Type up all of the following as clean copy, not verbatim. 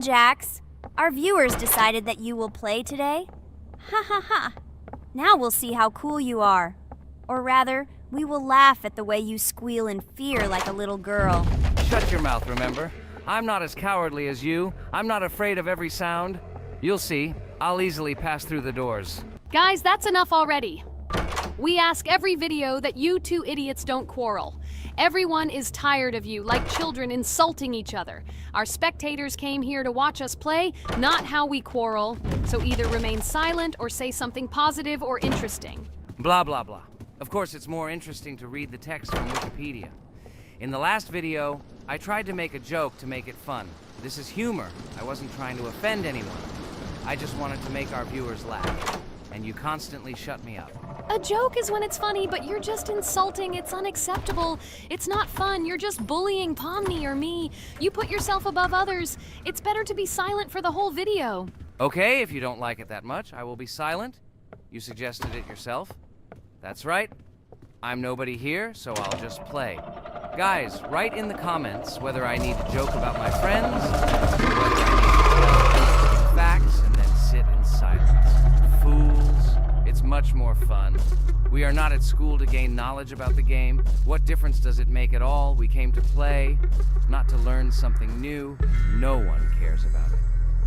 Jax, our viewers decided that you will play today. Ha ha ha. Now we'll see how cool you are. Or rather, we will laugh at the way you squeal in fear like a little girl. Shut your mouth, remember? I'm not as cowardly as you. I'm not afraid of every sound. You'll see. I'll easily pass through the doors. Guys, that's enough already. We ask every video that you two idiots don't quarrel. Everyone is tired of you, like children insulting each other. Our spectators came here to watch us play, not how we quarrel. So either remain silent or say something positive or interesting. Blah, blah, blah. Of course, it's more interesting to read the text from Wikipedia. In the last video, I tried to make a joke to make it fun. This is humor. I wasn't trying to offend anyone. I just wanted to make our viewers laugh. And you constantly shut me up. A joke is when it's funny, but you're just insulting. It's unacceptable. It's not fun. You're just bullying Pomni or me. You put yourself above others. It's better to be silent for the whole video. Okay, if you don't like it that much, I will be silent. You suggested it yourself. That's right. I'm nobody here, so I'll just play. Guys, write in the comments whether I need to joke about my friends, or whether I need to tell facts and then sit in silence. Fools. It's much more fun. We are not at school to gain knowledge about the game. What difference does it make at all? We came to play, not to learn something new. No one cares about it.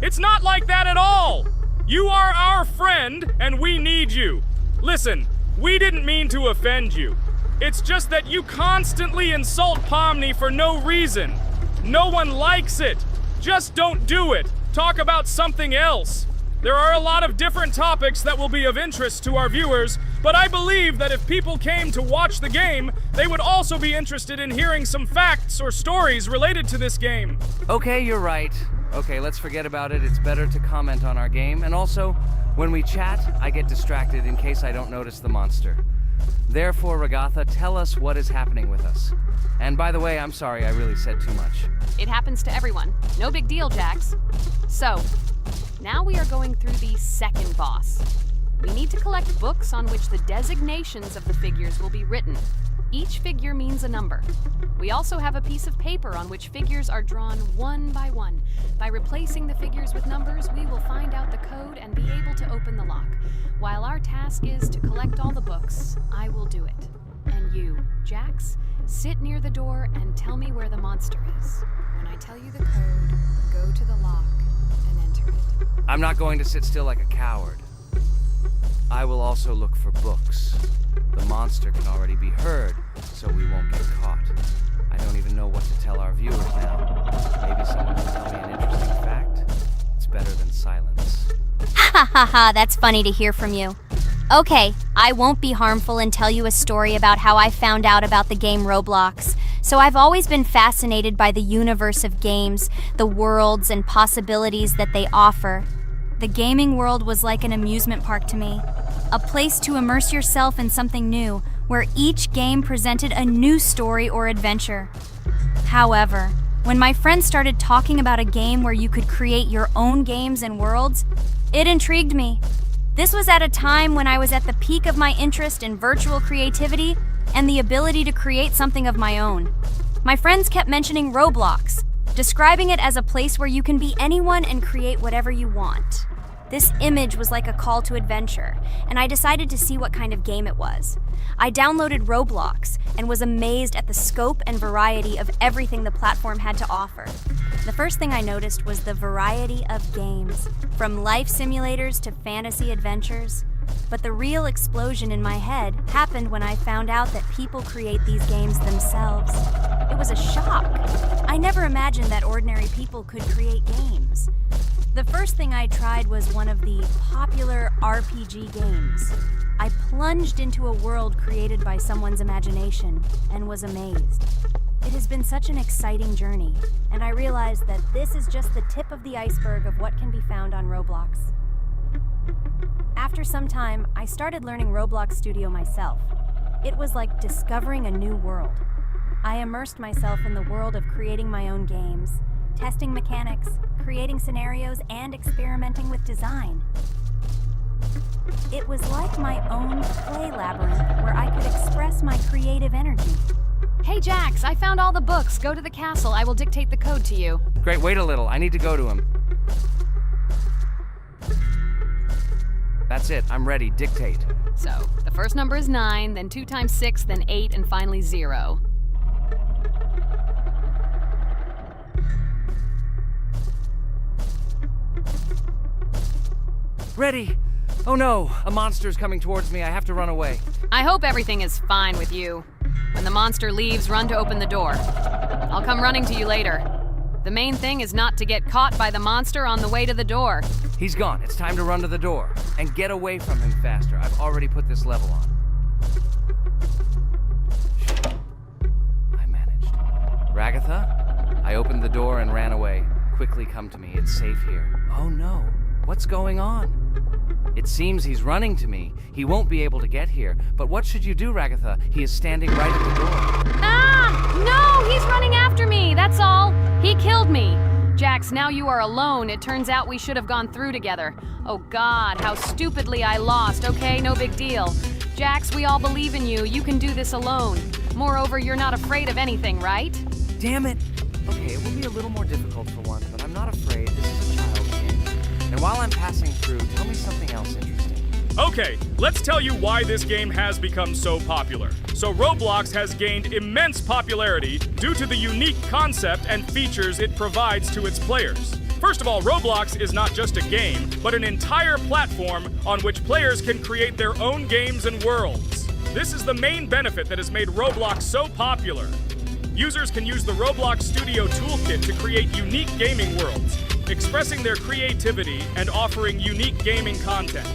It's not like that at all! You are our friend, and we need you. Listen, we didn't mean to offend you. It's just that you constantly insult Pomni for no reason. No one likes it. Just don't do it. Talk about something else. There are a lot of different topics that will be of interest to our viewers, but I believe that if people came to watch the game, they would also be interested in hearing some facts or stories related to this game. Okay, you're right. Okay, let's forget about it. It's better to comment on our game. And also, when we chat, I get distracted in case I don't notice the monster. Therefore, Ragatha, tell us what is happening with us. And by the way, I'm sorry, I really said too much. It happens to everyone. No big deal, Jax. So, now we are going through the second boss. We need to collect books on which the designations of the figures will be written. Each figure means a number. We also have a piece of paper on which figures are drawn one by one. By replacing the figures with numbers, we will find out the code and be able to open the lock. While our task is to collect all the books, I will do it. And you, Jax, sit near the door and tell me where the monster is. When I tell you the code, go to the lock and enter it. I'm not going to sit still like a coward. I will also look for books. The monster can already be heard, so we won't get caught. I don't even know what to tell our viewers now. Maybe someone can tell me an interesting fact. It's better than silence. Ha ha ha, that's funny to hear from you. Okay, I won't be harmful and tell you a story about how I found out about the game Roblox. So I've always been fascinated by the universe of games, the worlds and possibilities that they offer. The gaming world was like an amusement park to me. A place to immerse yourself in something new, where each game presented a new story or adventure. However, when my friends started talking about a game where you could create your own games and worlds, it intrigued me. This was at a time when I was at the peak of my interest in virtual creativity and the ability to create something of my own. My friends kept mentioning Roblox, describing it as a place where you can be anyone and create whatever you want. This image was like a call to adventure, and I decided to see what kind of game it was. I downloaded Roblox and was amazed at the scope and variety of everything the platform had to offer. The first thing I noticed was the variety of games, from life simulators to fantasy adventures. But the real explosion in my head happened when I found out that people create these games themselves. It was a shock. I never imagined that ordinary people could create games. The first thing I tried was one of the popular RPG games. I plunged into a world created by someone's imagination and was amazed. It has been such an exciting journey, and I realized that this is just the tip of the iceberg of what can be found on Roblox. After some time, I started learning Roblox Studio myself. It was like discovering a new world. I immersed myself in the world of creating my own games, testing mechanics, creating scenarios, and experimenting with design. It was like my own play labyrinth where I could express my creative energy. Hey Jax, I found all the books. Go to the castle. I will dictate the code to you. Great, wait a little. I need to go to him. That's it. I'm ready. Dictate. So, the first number is 9, then 2 times 6, then 8, and finally 0. Ready. Oh no, a monster's coming towards me. I have to run away. I hope everything is fine with you. When the monster leaves, run to open the door. I'll come running to you later. The main thing is not to get caught by the monster on the way to the door. He's gone. It's time to run to the door. And get away from him faster. I've already put this level on. I managed. Ragatha? I opened the door and ran away. Quickly come to me. It's safe here. Oh no. What's going on? It seems he's running to me. He won't be able to get here. But what should you do, Ragatha? He is standing right at the door. Ah! No! He's running after me! That's all! He killed me! Jax, now you are alone. It turns out we should have gone through together. Oh God, how stupidly I lost. Okay, no big deal. Jax, we all believe in you. You can do this alone. Moreover, you're not afraid of anything, right? Damn it! Okay, it will be a little more difficult for once, but I'm not afraid. This is a child's game. And while I'm passing through, tell me something else interesting. Okay, let's tell you why this game has become so popular. So Roblox has gained immense popularity due to the unique concept and features it provides to its players. First of all, Roblox is not just a game, but an entire platform on which players can create their own games and worlds. This is the main benefit that has made Roblox so popular. Users can use the Roblox Studio Toolkit to create unique gaming worlds, expressing their creativity and offering unique gaming content.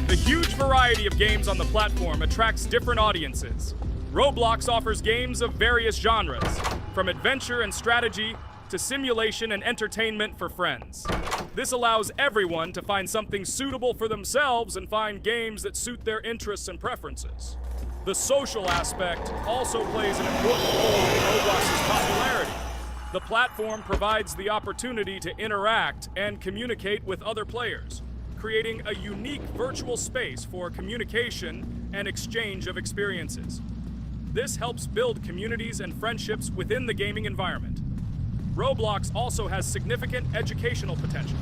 The huge variety of games on the platform attracts different audiences. Roblox offers games of various genres, from adventure and strategy to simulation and entertainment for friends. This allows everyone to find something suitable for themselves and find games that suit their interests and preferences. The social aspect also plays an important role in Roblox's popularity. The platform provides the opportunity to interact and communicate with other players, creating a unique virtual space for communication and exchange of experiences. This helps build communities and friendships within the gaming environment. Roblox also has significant educational potential.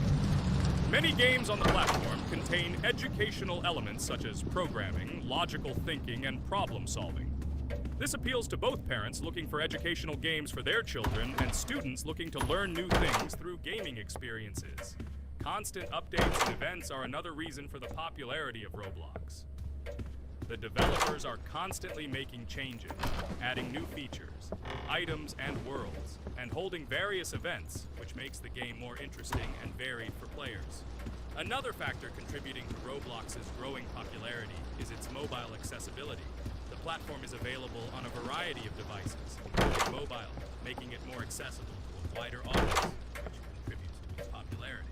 Many games on the platform contain educational elements such as programming, logical thinking, and problem solving. This appeals to both parents looking for educational games for their children and students looking to learn new things through gaming experiences. Constant updates and events are another reason for the popularity of Roblox. The developers are constantly making changes, adding new features, items, and worlds, and holding various events, which makes the game more interesting and varied for players. Another factor contributing to Roblox's growing popularity is its mobile accessibility. The platform is available on a variety of devices, including mobile, making it more accessible to a wider audience, which contributes to its popularity.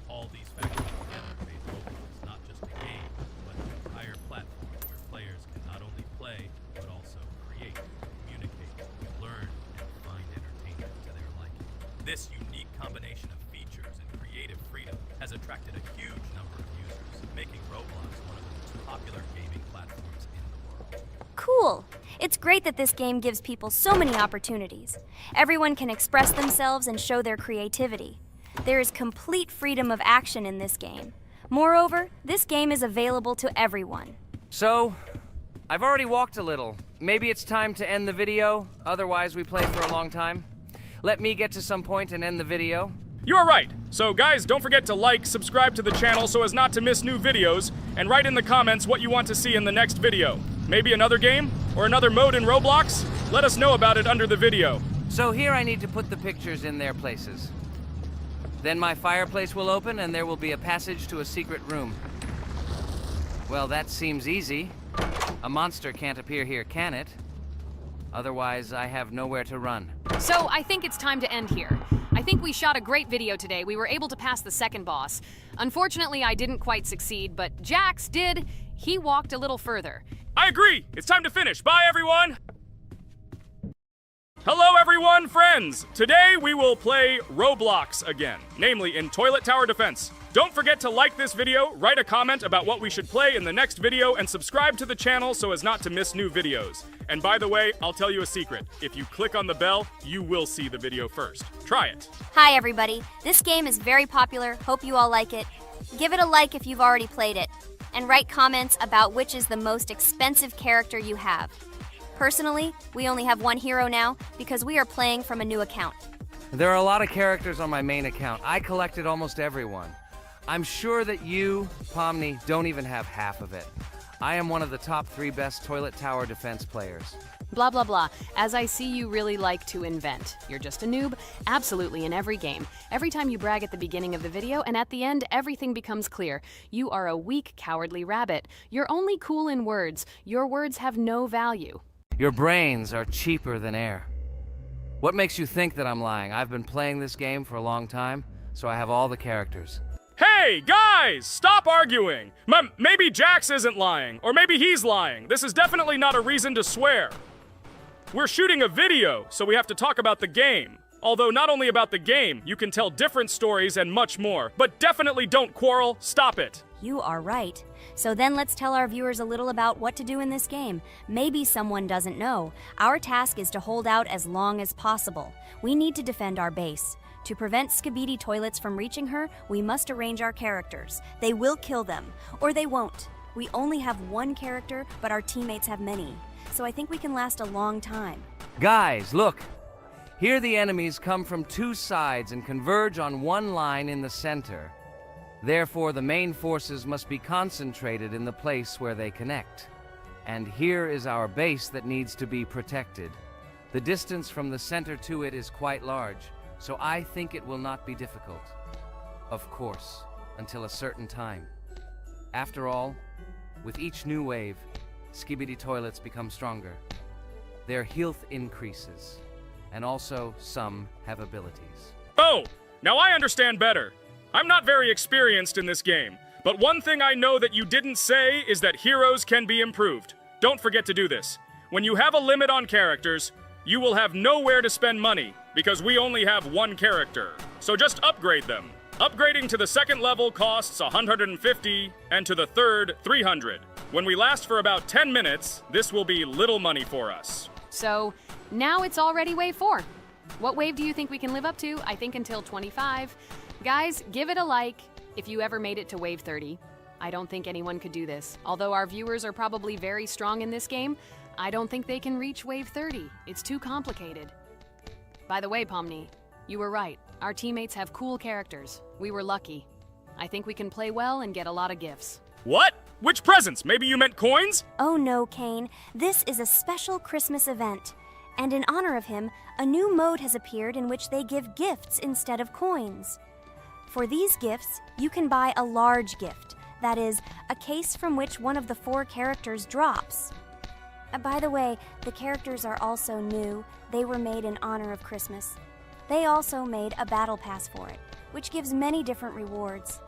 All these factors together made Roblox not just a game, but an entire platform where players can not only play, but also create, communicate, learn, and find entertainment to their liking. This unique combination of features and creative freedom has attracted a huge number of users, making Roblox one of the most popular gaming platforms in the world. Cool! It's great that this game gives people so many opportunities. Everyone can express themselves and show their creativity. There is complete freedom of action in this game. Moreover, this game is available to everyone. So, I've already walked a little. Maybe it's time to end the video, otherwise we play for a long time. Let me get to some point and end the video. You are right. So guys, don't forget to like, subscribe to the channel so as not to miss new videos, and write in the comments what you want to see in the next video. Maybe another game? Or another mode in Roblox? Let us know about it under the video. So here I need to put the pictures in their places. Then my fireplace will open and there will be a passage to a secret room. Well, that seems easy. A monster can't appear here, can it? Otherwise, I have nowhere to run. So I think it's time to end here. I think we shot a great video today. We were able to pass the second boss. Unfortunately, I didn't quite succeed, but Jax did. He walked a little further. I agree! It's time to finish. Bye, everyone! Hello, everyone, friends! Today we will play Roblox again, namely in Toilet Tower Defense. Don't forget to like this video, write a comment about what we should play in the next video, and subscribe to the channel so as not to miss new videos. And by the way, I'll tell you a secret. If you click on the bell, you will see the video first. Try it. Hi everybody, this game is very popular, hope you all like it. Give it a like if you've already played it. and write comments about which is the most expensive character you have. Personally, we only have one hero now because we are playing from a new account. There are a lot of characters on my main account. I collected almost everyone. I'm sure that you, Pomni, don't even have half of it. I am one of the top 3 best toilet tower defense players. Blah, blah, blah. As I see you really like to invent. You're just a noob, absolutely in every game. Every time you brag at the beginning of the video, and at the end, everything becomes clear. You are a weak, cowardly rabbit. You're only cool in words. Your words have no value. Your brains are cheaper than air. What makes you think that I'm lying? I've been playing this game for a long time, so I have all the characters. Hey, guys! Stop arguing! Maybe Jax isn't lying, or maybe he's lying. This is definitely not a reason to swear. We're shooting a video, so we have to talk about the game. Although not only about the game, you can tell different stories and much more. But definitely don't quarrel. Stop it. You are right. So then let's tell our viewers a little about what to do in this game. Maybe someone doesn't know. Our task is to hold out as long as possible. We need to defend our base. To prevent Skibidi Toilets from reaching her, we must arrange our characters. They will kill them, or they won't. We only have one character, but our teammates have many. So I think we can last a long time. Guys, look! Here the enemies come from 2 sides and converge on one line in the center. Therefore, the main forces must be concentrated in the place where they connect. And here is our base that needs to be protected. The distance from the center to it is quite large, so I think it will not be difficult. Of course, until a certain time. After all, with each new wave, Skibidi Toilets become stronger. Their health increases, and also some have abilities. Oh, now I understand better. I'm not very experienced in this game, but one thing I know that you didn't say is that heroes can be improved. Don't forget to do this. When you have a limit on characters, you will have nowhere to spend money, because we only have one character. So just upgrade them. Upgrading to the 2nd level costs 150, and to the 3rd, 300. When we last for about 10 minutes, this will be little money for us. So, now it's already wave 4. What wave do you think we can live up to? I think until 25. Guys, give it a like if you ever made it to wave 30. I don't think anyone could do this. Although our viewers are probably very strong in this game, I don't think they can reach wave 30. It's too complicated. By the way, Pomni, you were right. Our teammates have cool characters. We were lucky. I think we can play well and get a lot of gifts. What? Which presents? Maybe you meant coins? Oh no, Kane. This is a special Christmas event. And in honor of him, a new mode has appeared in which they give gifts instead of coins. For these gifts, you can buy a large gift. That is, a case from which one of the 4 characters drops. By the way, the characters are also new. They were made in honor of Christmas. They also made a battle pass for it, which gives many different rewards.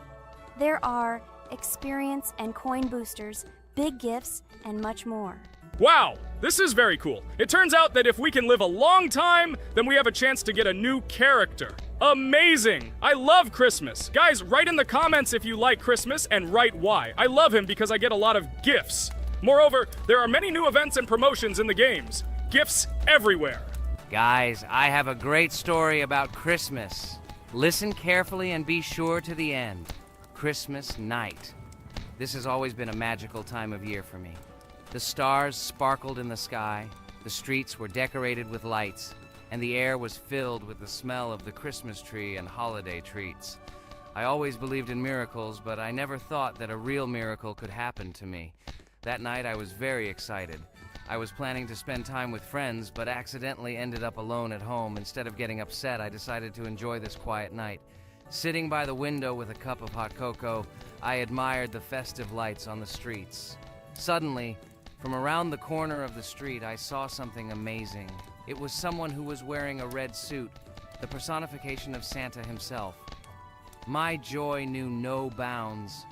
There are experience and coin boosters, big gifts, and much more. Wow, this is very cool. It turns out that if we can live a long time, then we have a chance to get a new character. Amazing! I love Christmas. Guys, write in the comments if you like Christmas and write why. I love him because I get a lot of gifts. Moreover, there are many new events and promotions in the games. Gifts everywhere. Guys, I have a great story about Christmas. Listen carefully and be sure to the end. Christmas night. This has always been a magical time of year for me. The stars sparkled in the sky, the streets were decorated with lights, and the air was filled with the smell of the Christmas tree and holiday treats. I always believed in miracles, but I never thought that a real miracle could happen to me. That night I was very excited. I was planning to spend time with friends, but accidentally ended up alone at home. Instead of getting upset, I decided to enjoy this quiet night. Sitting by the window with a cup of hot cocoa, I admired the festive lights on the streets. Suddenly, from around the corner of the street, I saw something amazing. It was someone who was wearing a red suit, the personification of Santa himself. My joy knew no bounds.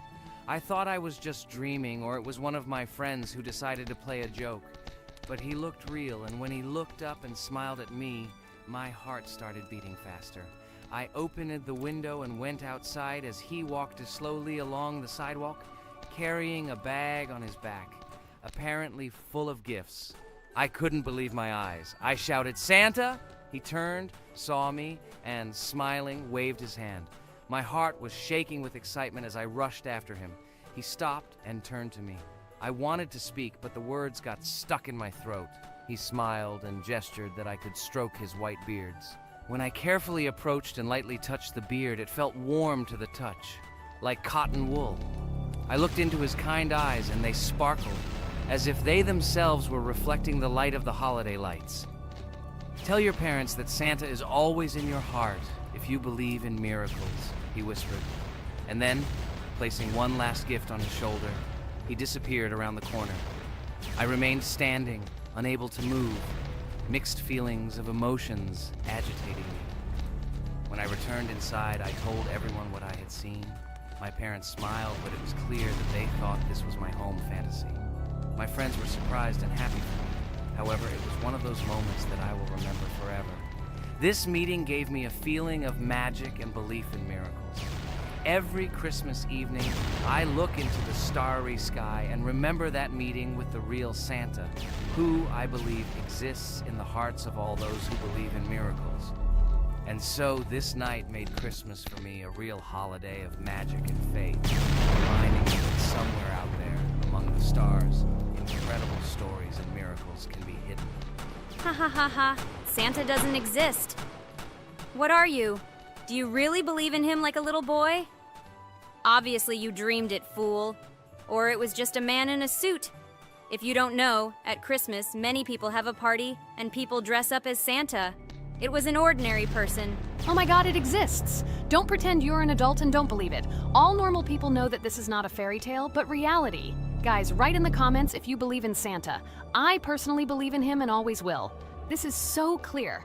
I thought I was just dreaming, or it was one of my friends who decided to play a joke. But he looked real, and when he looked up and smiled at me, my heart started beating faster. I opened the window and went outside as he walked slowly along the sidewalk, carrying a bag on his back, apparently full of gifts. I couldn't believe my eyes. I shouted, "Santa!" He turned, saw me, and smiling, waved his hand. My heart was shaking with excitement as I rushed after him. He stopped and turned to me. I wanted to speak, but the words got stuck in my throat. He smiled and gestured that I could stroke his white beards. When I carefully approached and lightly touched the beard, it felt warm to the touch, like cotton wool. I looked into his kind eyes, and they sparkled, as if they themselves were reflecting the light of the holiday lights. Tell your parents that Santa is always in your heart if you believe in miracles, he whispered. And then, placing one last gift on his shoulder, he disappeared around the corner. I remained standing, unable to move, mixed feelings of emotions agitating me. When I returned inside, I told everyone what I had seen. My parents smiled, but it was clear that they thought this was my home fantasy. My friends were surprised and happy for me. However, it was one of those moments that I will remember forever. This meeting gave me a feeling of magic and belief in miracles. Every Christmas evening, I look into the starry sky and remember that meeting with the real Santa, who, I believe, exists in the hearts of all those who believe in miracles. And so this night made Christmas for me a real holiday of magic and faith, reminding me that somewhere out there, among the stars, incredible stories and miracles can be hidden. Ha ha ha ha. Santa doesn't exist. What are you? Do you really believe in him like a little boy? Obviously you dreamed it, fool. Or it was just a man in a suit. If you don't know, at Christmas, many people have a party and people dress up as Santa. It was an ordinary person. Oh my god, it exists! Don't pretend you're an adult and don't believe it. All normal people know that this is not a fairy tale, but reality. Guys, write in the comments if you believe in Santa. I personally believe in him and always will. This is so clear.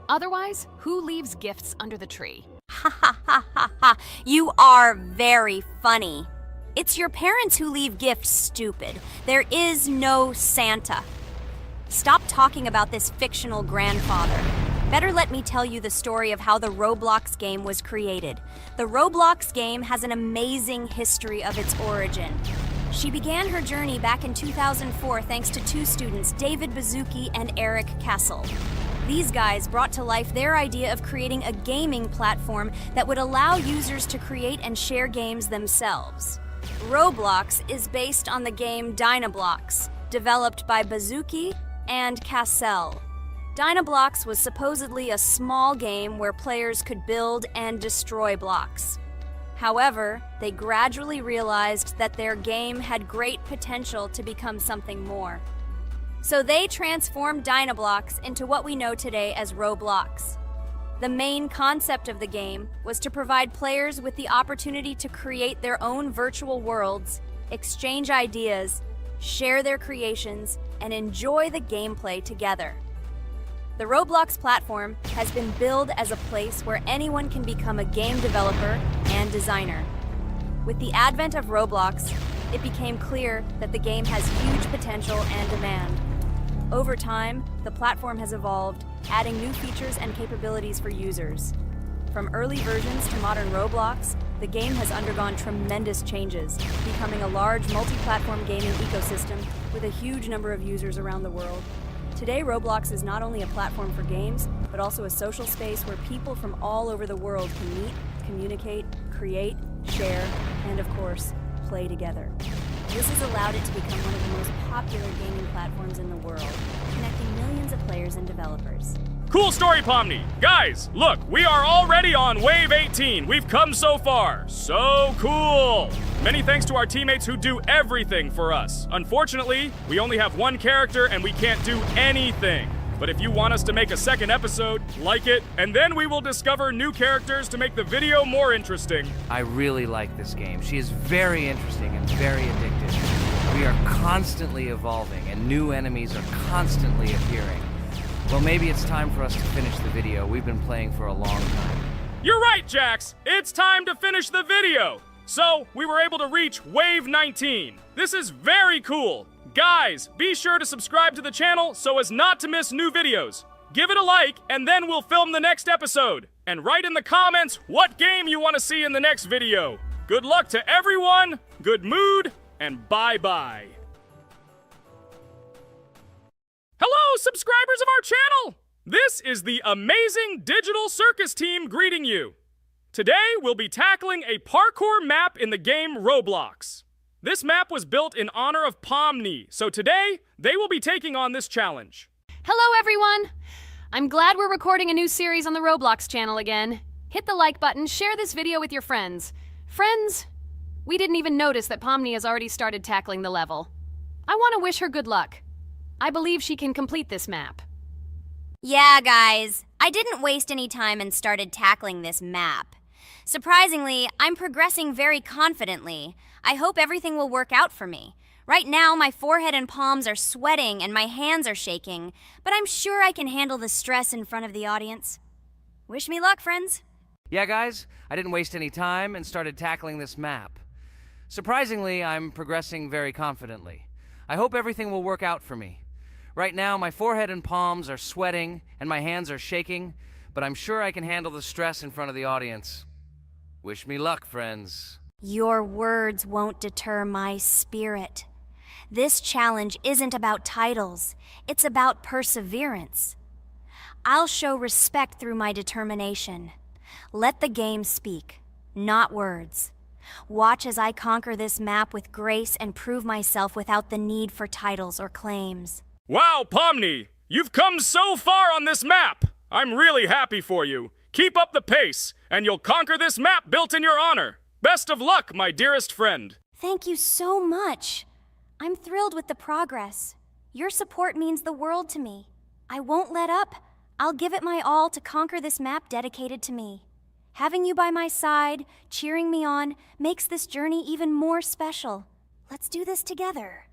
Otherwise, who leaves gifts under the tree? Ha ha ha ha ha. You are very funny. It's your parents who leave gifts, stupid. There is no Santa. Stop talking about this fictional grandfather. Better let me tell you the story of how the Roblox game was created. The Roblox game has an amazing history of its origin. She began her journey back in 2004 thanks to two students, David Bazuki and Eric Kessel. These guys brought to life their idea of creating a gaming platform that would allow users to create and share games themselves. Roblox is based on the game Dynablox, developed by Bazuki and Cassell. Dynablox was supposedly a small game where players could build and destroy blocks. However, they gradually realized that their game had great potential to become something more. So they transformed Dynablox into what we know today as Roblox. The main concept of the game was to provide players with the opportunity to create their own virtual worlds, exchange ideas, share their creations, and enjoy the gameplay together. The Roblox platform has been billed as a place where anyone can become a game developer and designer. With the advent of Roblox, it became clear that the game has huge potential and demand. Over time, the platform has evolved, adding new features and capabilities for users. From early versions to modern Roblox, the game has undergone tremendous changes, becoming a large multi-platform gaming ecosystem with a huge number of users around the world. Today, Roblox is not only a platform for games, but also a social space where people from all over the world can meet, communicate, create, share, and of course, play together. This has allowed it to become one of the most popular gaming platforms in the world, connecting millions of players and developers. Cool story, Pomni. Guys, look, we are already on Wave 18. We've come so far. So cool. Many thanks to our teammates who do everything for us. Unfortunately, we only have one character and we can't do anything. But if you want us to make a second episode, like it, and then we will discover new characters to make the video more interesting. I really like this game. She is very interesting and very addictive. We are constantly evolving and new enemies are constantly appearing. Well, maybe it's time for us to finish the video. We've been playing for a long time. You're right, Jax. It's time to finish the video. So, we were able to reach Wave 19. This is very cool. Guys, be sure to subscribe to the channel so as not to miss new videos. Give it a like, and then we'll film the next episode. And write in the comments what game you want to see in the next video. Good luck to everyone, good mood, and bye-bye. Hello, subscribers of our channel! This is the amazing Digital Circus team greeting you. Today, we'll be tackling a parkour map in the game Roblox. This map was built in honor of Pomni, so today, they will be taking on this challenge. Hello, everyone! I'm glad we're recording a new series on the Roblox channel again. Hit the like button, share this video with your friends. Friends, we didn't even notice that Pomni has already started tackling the level. I want to wish her good luck. I believe she can complete this map. Yeah, guys, I didn't waste any time and started tackling this map. Surprisingly, I'm progressing very confidently. I hope everything will work out for me. Right now, my forehead and palms are sweating and my hands are shaking, but I'm sure I can handle the stress in front of the audience. Wish me luck, friends. Yeah, guys, I didn't waste any time and started tackling this map. Surprisingly, I'm progressing very confidently. I hope everything will work out for me. Right now, my forehead and palms are sweating and my hands are shaking, but I'm sure I can handle the stress in front of the audience. Wish me luck, friends. Your words won't deter my spirit. This challenge isn't about titles, it's about perseverance. I'll show respect through my determination. Let the game speak, not words. Watch as I conquer this map with grace and prove myself without the need for titles or claims. Wow, Pomni! You've come so far on this map! I'm really happy for you. Keep up the pace, and you'll conquer this map built in your honor. Best of luck, my dearest friend. Thank you so much. I'm thrilled with the progress. Your support means the world to me. I won't let up. I'll give it my all to conquer this map dedicated to me. Having you by my side, cheering me on, makes this journey even more special. Let's do this together.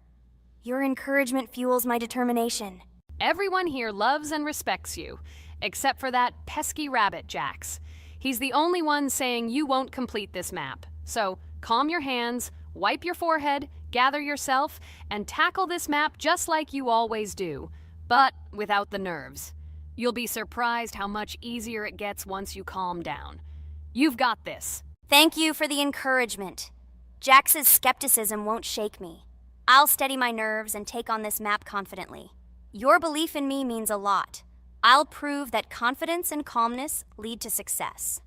Your encouragement fuels my determination. Everyone here loves and respects you, except for that pesky rabbit, Jax. He's the only one saying you won't complete this map. So, calm your hands, wipe your forehead, gather yourself, and tackle this map just like you always do, but without the nerves. You'll be surprised how much easier it gets once you calm down. You've got this. Thank you for the encouragement. Jax's skepticism won't shake me. I'll steady my nerves and take on this map confidently. Your belief in me means a lot. I'll prove that confidence and calmness lead to success.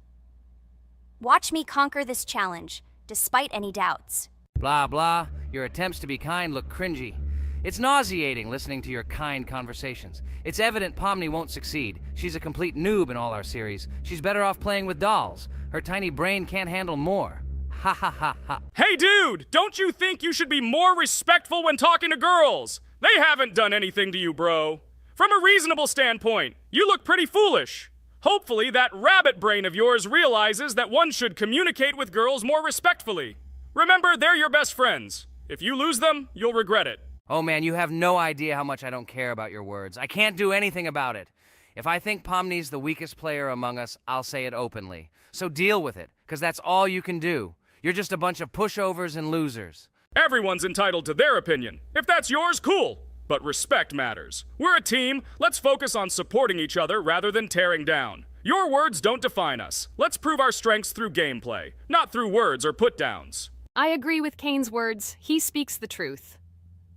Watch me conquer this challenge, despite any doubts. Blah, blah. Your attempts to be kind look cringy. It's nauseating listening to your kind conversations. It's evident Pomni won't succeed. She's a complete noob in all our series. She's better off playing with dolls. Her tiny brain can't handle more. Ha ha ha ha. Hey, dude! Don't you think you should be more respectful when talking to girls? They haven't done anything to you, bro. From a reasonable standpoint, you look pretty foolish. Hopefully that rabbit brain of yours realizes that one should communicate with girls more respectfully. Remember, they're your best friends. If you lose them, you'll regret it. Oh man, you have no idea how much I don't care about your words. I can't do anything about it. If I think Pomni's the weakest player among us, I'll say it openly. So deal with it, because that's all you can do. You're just a bunch of pushovers and losers. Everyone's entitled to their opinion. If that's yours, cool. But respect matters. We're a team. Let's focus on supporting each other rather than tearing down. Your words don't define us. Let's prove our strengths through gameplay, not through words or put-downs. I agree with Kane's words. He speaks the truth.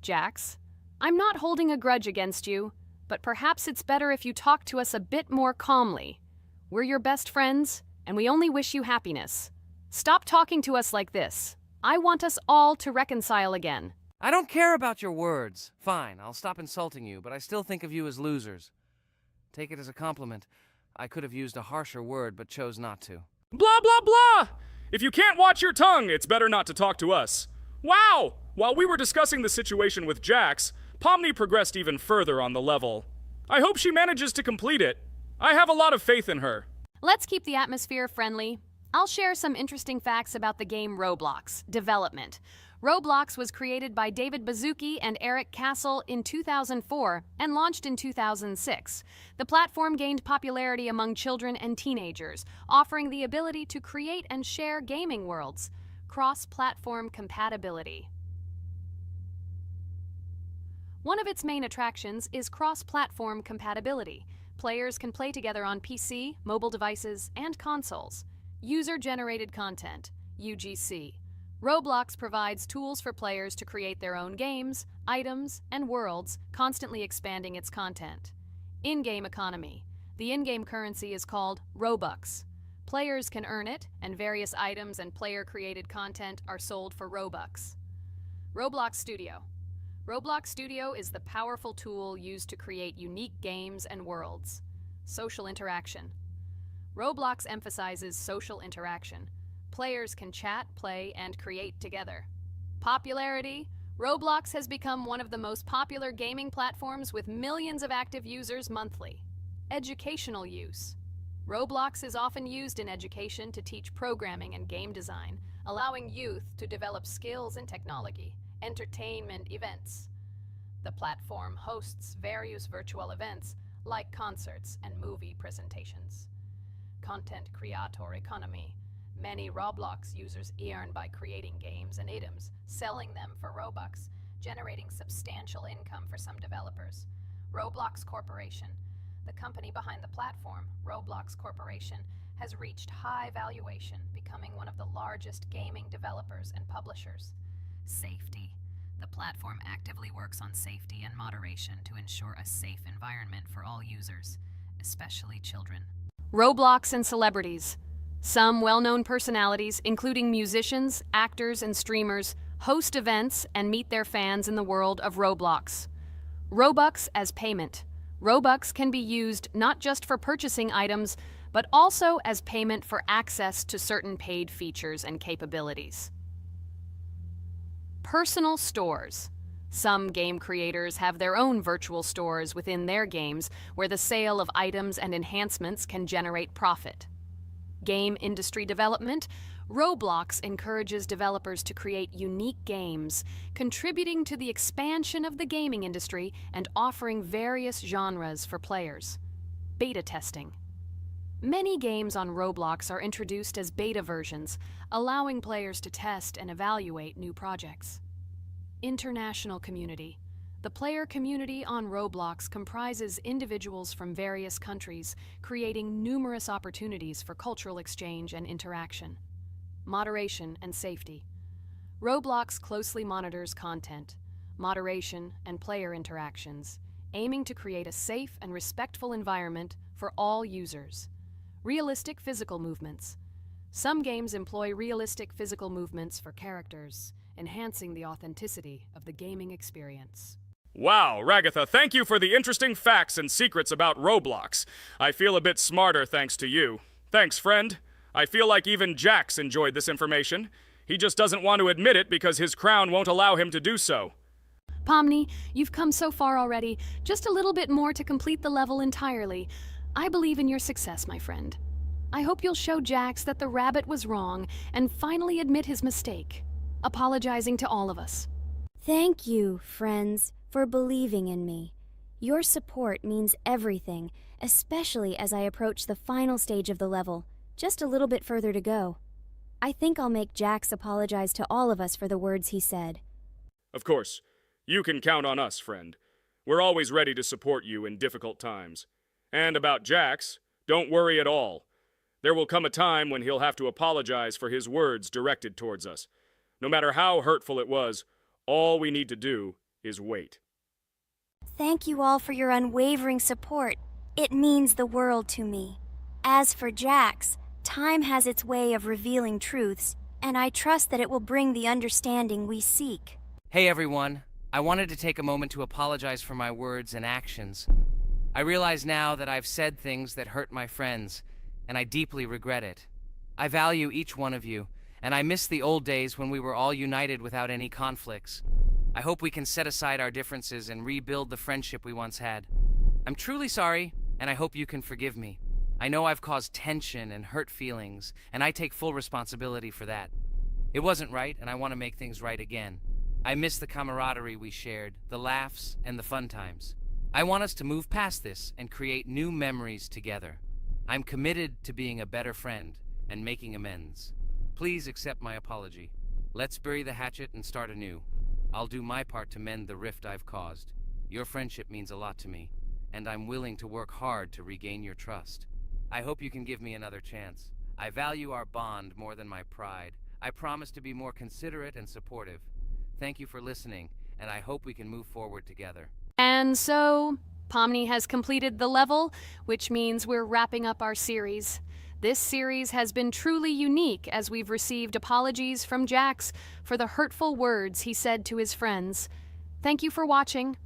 Jax, I'm not holding a grudge against you, but perhaps it's better if you talk to us a bit more calmly. We're your best friends, and we only wish you happiness. Stop talking to us like this. I want us all to reconcile again. I don't care about your words. Fine, I'll stop insulting you, but I still think of you as losers. Take it as a compliment. I could have used a harsher word, but chose not to. Blah, blah, blah! If you can't watch your tongue, it's better not to talk to us. Wow! While we were discussing the situation with Jax, Pomni progressed even further on the level. I hope she manages to complete it. I have a lot of faith in her. Let's keep the atmosphere friendly. I'll share some interesting facts about the game Roblox development. Roblox was created by David Baszucki and Eric Castle in 2004 and launched in 2006. The platform gained popularity among children and teenagers, offering the ability to create and share gaming worlds. Cross-platform compatibility. One of its main attractions is cross-platform compatibility. Players can play together on PC, mobile devices, and consoles. User-generated content, UGC. Roblox provides tools for players to create their own games, items, and worlds, constantly expanding its content. In-game economy. The in-game currency is called Robux. Players can earn it, and various items and player-created content are sold for Robux. Roblox Studio. Roblox Studio is the powerful tool used to create unique games and worlds. Social interaction. Roblox emphasizes social interaction. Players can chat, play, and create together. Popularity. Roblox has become one of the most popular gaming platforms with millions of active users monthly. Educational use. Roblox is often used in education to teach programming and game design, allowing youth to develop skills in technology. Entertainment events. The platform hosts various virtual events like concerts and movie presentations. Content creator economy. Many Roblox users earn by creating games and items, selling them for Robux, generating substantial income for some developers. Roblox Corporation. The company behind the platform, Roblox Corporation, has reached high valuation, becoming one of the largest gaming developers and publishers. Safety. The platform actively works on safety and moderation to ensure a safe environment for all users, especially children. Roblox and celebrities. Some well-known personalities, including musicians, actors, and streamers, host events and meet their fans in the world of Roblox. Robux as payment. Robux can be used not just for purchasing items, but also as payment for access to certain paid features and capabilities. Personal stores. Some game creators have their own virtual stores within their games where the sale of items and enhancements can generate profit. Game industry development. Roblox encourages developers to create unique games, contributing to the expansion of the gaming industry and offering various genres for players. Beta testing. Many games on Roblox are introduced as beta versions, allowing players to test and evaluate new projects. International community. The player community on Roblox comprises individuals from various countries, creating numerous opportunities for cultural exchange and interaction. Moderation and safety. Roblox closely monitors content, moderation, and player interactions, aiming to create a safe and respectful environment for all users. Realistic physical movements. Some games employ realistic physical movements for characters, enhancing the authenticity of the gaming experience. Wow, Ragatha, thank you for the interesting facts and secrets about Roblox. I feel a bit smarter thanks to you. Thanks, friend. I feel like even Jax enjoyed this information. He just doesn't want to admit it because his crown won't allow him to do so. Pomni, you've come so far already. Just a little bit more to complete the level entirely. I believe in your success, my friend. I hope you'll show Jax that the rabbit was wrong and finally admit his mistake, apologizing to all of us. Thank you, friends, for believing in me. Your support means everything, especially as I approach the final stage of the level, just a little bit further to go. I think I'll make Jax apologize to all of us for the words he said. Of course. You can count on us, friend. We're always ready to support you in difficult times. And about Jax, don't worry at all. There will come a time when he'll have to apologize for his words directed towards us. No matter how hurtful it was, all we need to do is wait. Thank you all for your unwavering support. It means the world to me. As for Jax, time has its way of revealing truths, and I trust that it will bring the understanding we seek. Hey everyone, I wanted to take a moment to apologize for my words and actions. I realize now that I've said things that hurt my friends, and I deeply regret it. I value each one of you, and I miss the old days when we were all united without any conflicts. I hope we can set aside our differences and rebuild the friendship we once had. I'm truly sorry, and I hope you can forgive me. I know I've caused tension and hurt feelings, and I take full responsibility for that. It wasn't right, and I want to make things right again. I miss the camaraderie we shared, the laughs, and the fun times. I want us to move past this and create new memories together. I'm committed to being a better friend and making amends. Please accept my apology. Let's bury the hatchet and start anew. I'll do my part to mend the rift I've caused. Your friendship means a lot to me, and I'm willing to work hard to regain your trust. I hope you can give me another chance. I value our bond more than my pride. I promise to be more considerate and supportive. Thank you for listening, and I hope we can move forward together. And so, Pomni has completed the level, which means we're wrapping up our series. This series has been truly unique as we've received apologies from Jax for the hurtful words he said to his friends. Thank you for watching.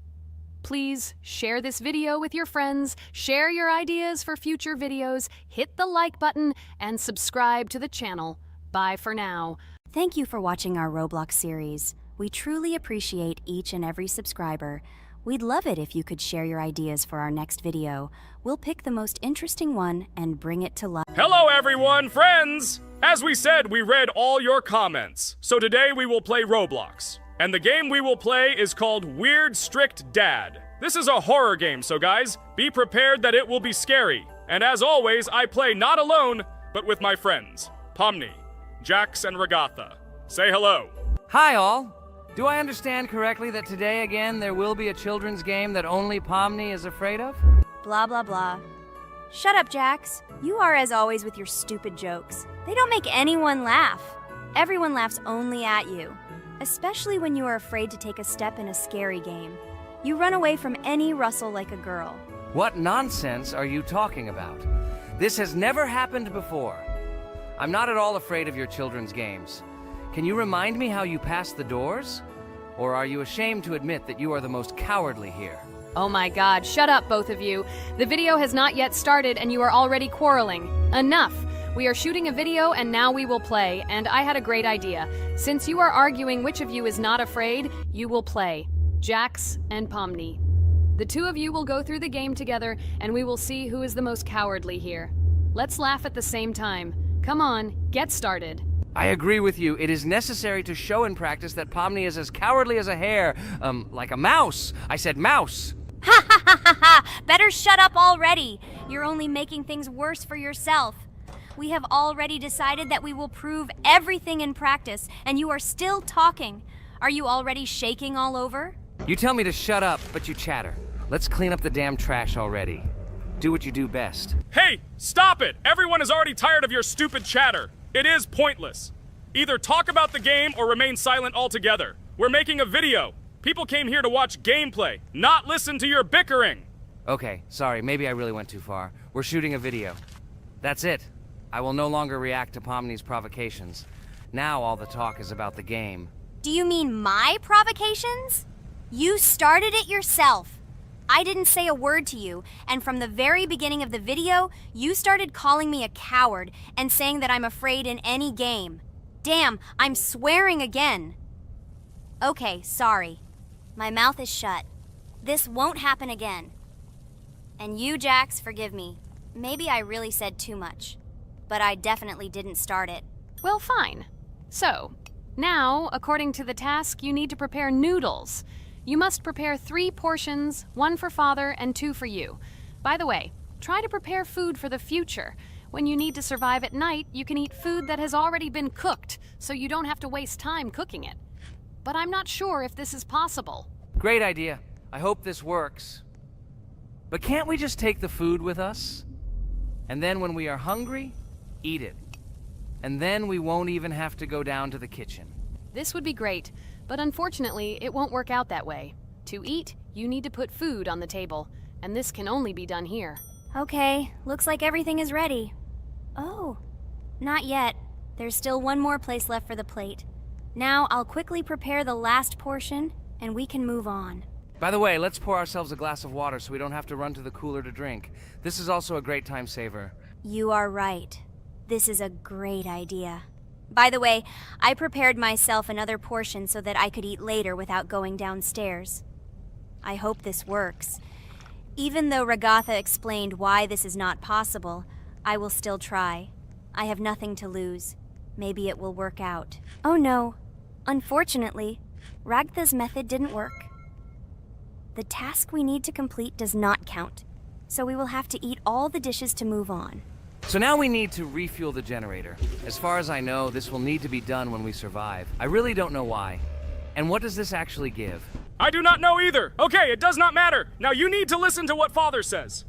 Please share this video with your friends, share your ideas for future videos, hit the like button, and subscribe to the channel. Bye for now. Thank you for watching our Roblox series. We truly appreciate each and every subscriber. We'd love it if you could share your ideas for our next video. We'll pick the most interesting one and bring it to life. Hello everyone, friends! As we said, we read all your comments. So today we will play Roblox. And the game we will play is called Weird Strict Dad. This is a horror game, so guys, be prepared that it will be scary. And as always, I play not alone, but with my friends, Pomni, Jax, and Regatha. Say hello. Hi, all. Do I understand correctly that today again there will be a children's game that only Pomni is afraid of? Blah, blah, blah. Shut up, Jax. You are as always with your stupid jokes. They don't make anyone laugh. Everyone laughs only at you. Especially when you are afraid to take a step in a scary game. You run away from any rustle like a girl. What nonsense are you talking about? This has never happened before. I'm not at all afraid of your children's games. Can you remind me how you passed the doors? Or are you ashamed to admit that you are the most cowardly here? Oh my god, shut up, both of you. The video has not yet started and you are already quarreling. Enough! We are shooting a video and now we will play, and I had a great idea. Since you are arguing which of you is not afraid, you will play. Jax and Pomni. The two of you will go through the game together and we will see who is the most cowardly here. Let's laugh at the same time. Come on, get started. I agree with you. It is necessary to show in practice that Pomni is as cowardly as a hare. Like a mouse. I said mouse. Ha ha ha ha ha! Better shut up already. You're only making things worse for yourself. We have already decided that we will prove everything in practice, and you are still talking. Are you already shaking all over? You tell me to shut up, but you chatter. Let's clean up the damn trash already. Do what you do best. Hey, stop it! Everyone is already tired of your stupid chatter. It is pointless. Either talk about the game or remain silent altogether. We're making a video. People came here to watch gameplay, not listen to your bickering. Okay, sorry, maybe I really went too far. We're shooting a video. That's it. I will no longer react to Pomni's provocations. Now all the talk is about the game. Do you mean my provocations? You started it yourself. I didn't say a word to you, and from the very beginning of the video, you started calling me a coward and saying that I'm afraid in any game. Damn, I'm swearing again. Okay, sorry. My mouth is shut. This won't happen again. And you, Jax, forgive me. Maybe I really said too much, but I definitely didn't start it. Well, fine. So, now, according to the task, you need to prepare noodles. You must prepare 3 portions, 1 for Father and 2 for you. By the way, try to prepare food for the future. When you need to survive at night, you can eat food that has already been cooked, so you don't have to waste time cooking it. But I'm not sure if this is possible. Great idea. I hope this works. But can't we just take the food with us? And then when we are hungry, eat it. And then we won't even have to go down to the kitchen. This would be great, but unfortunately, it won't work out that way. To eat, you need to put food on the table, and this can only be done here. Okay, looks like everything is ready. Oh, not yet. There's still one more place left for the plate. Now I'll quickly prepare the last portion, and we can move on. By the way, let's pour ourselves a glass of water so we don't have to run to the cooler to drink. This is also a great time saver. You are right. This is a great idea. By the way, I prepared myself another portion so that I could eat later without going downstairs. I hope this works. Even though Regatha explained why this is not possible, I will still try. I have nothing to lose. Maybe it will work out. Oh no. Unfortunately, Ragatha's method didn't work. The task we need to complete does not count, so we will have to eat all the dishes to move on. So now we need to refuel the generator. As far as I know, this will need to be done when we survive. I really don't know why. And what does this actually give? I do not know either. Okay, it does not matter. Now you need to listen to what Father says.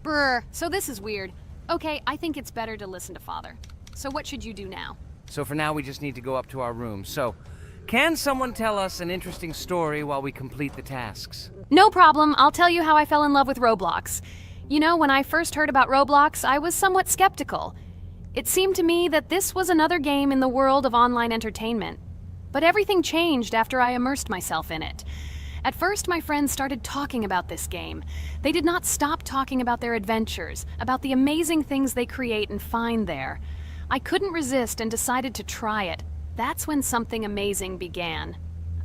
Brr, so this is weird. Okay, I think it's better to listen to Father. So what should you do now? So for now, we just need to go up to our room. So, can someone tell us an interesting story while we complete the tasks? No problem, I'll tell you how I fell in love with Roblox. You know, when I first heard about Roblox, I was somewhat skeptical. It seemed to me that this was another game in the world of online entertainment. But everything changed after I immersed myself in it. At first, my friends started talking about this game. They did not stop talking about their adventures, about the amazing things they create and find there. I couldn't resist and decided to try it. That's when something amazing began.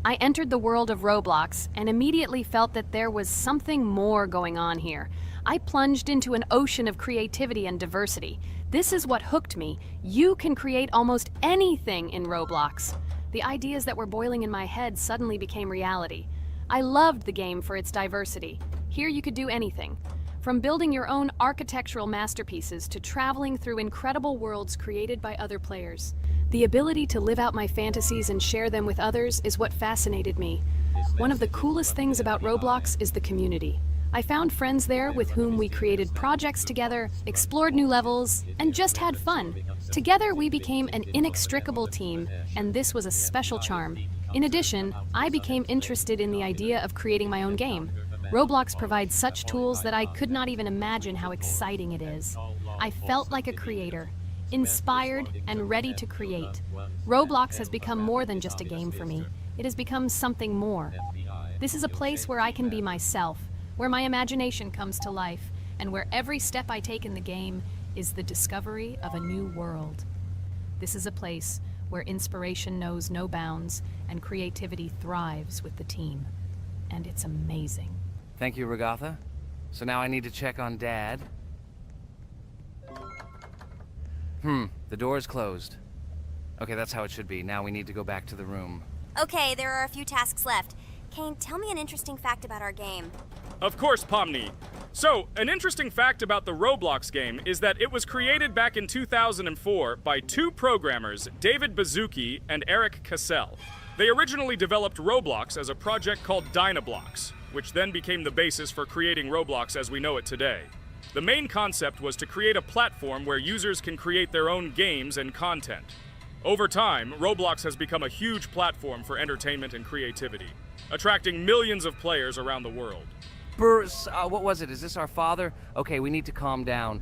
I entered the world of Roblox and immediately felt that there was something more going on here. I plunged into an ocean of creativity and diversity. This is what hooked me. You can create almost anything in Roblox. The ideas that were boiling in my head suddenly became reality. I loved the game for its diversity. Here you could do anything. From building your own architectural masterpieces to traveling through incredible worlds created by other players. The ability to live out my fantasies and share them with others is what fascinated me. One of the coolest things about Roblox is the community. I found friends there with whom we created projects together, explored new levels, and just had fun. Together we became an inextricable team, and this was a special charm. In addition, I became interested in the idea of creating my own game. Roblox provides such tools that I could not even imagine how exciting it is. I felt like a creator, inspired and ready to create. Roblox has become more than just a game for me. It has become something more. This is a place where I can be myself, where my imagination comes to life, and where every step I take in the game is the discovery of a new world. This is a place where inspiration knows no bounds and creativity thrives with the team. And it's amazing. Thank you, Regatha. So now I need to check on Dad. The door is closed. Okay, that's how it should be. Now we need to go back to the room. Okay, there are a few tasks left. Kane, tell me an interesting fact about our game. Of course, Pomni. So, an interesting fact about the Roblox game is that it was created back in 2004 by two programmers, David Baszucki and Eric Cassell. They originally developed Roblox as a project called Dynablocks, which then became the basis for creating Roblox as we know it today. The main concept was to create a platform where users can create their own games and content. Over time, Roblox has become a huge platform for entertainment and creativity, attracting millions of players around the world. What was it? Is this our father? Okay, we need to calm down.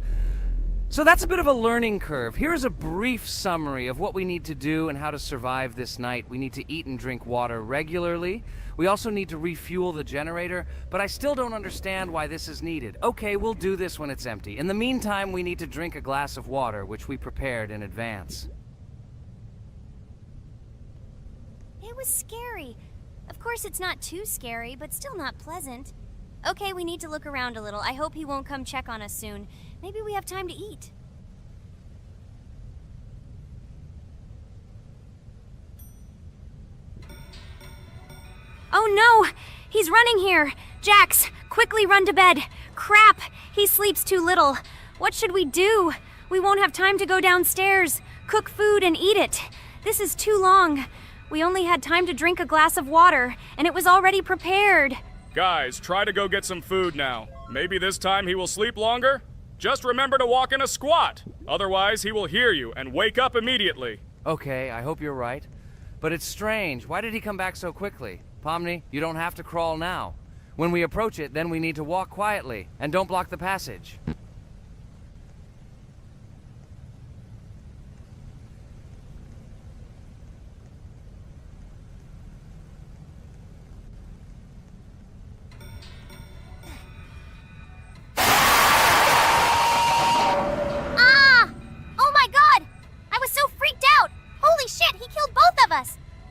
So that's a bit of a learning curve. Here's a brief summary of what we need to do and how to survive this night. We need to eat and drink water regularly. We also need to refuel the generator, but I still don't understand why this is needed. Okay, we'll do this when it's empty. In the meantime, we need to drink a glass of water, which we prepared in advance. It was scary. Of course, it's not too scary, but still not pleasant. Okay, we need to look around a little. I hope he won't come check on us soon. Maybe we have time to eat. Oh no! He's running here! Jax, quickly run to bed! Crap! He sleeps too little. What should we do? We won't have time to go downstairs, cook food, and eat it. This is too long. We only had time to drink a glass of water, and it was already prepared. Guys, try to go get some food now. Maybe this time he will sleep longer? Just remember to walk in a squat. Otherwise, he will hear you and wake up immediately. Okay, I hope you're right. But it's strange. Why did he come back so quickly? Pomni, you don't have to crawl now. When we approach it, then we need to walk quietly. And don't block the passage.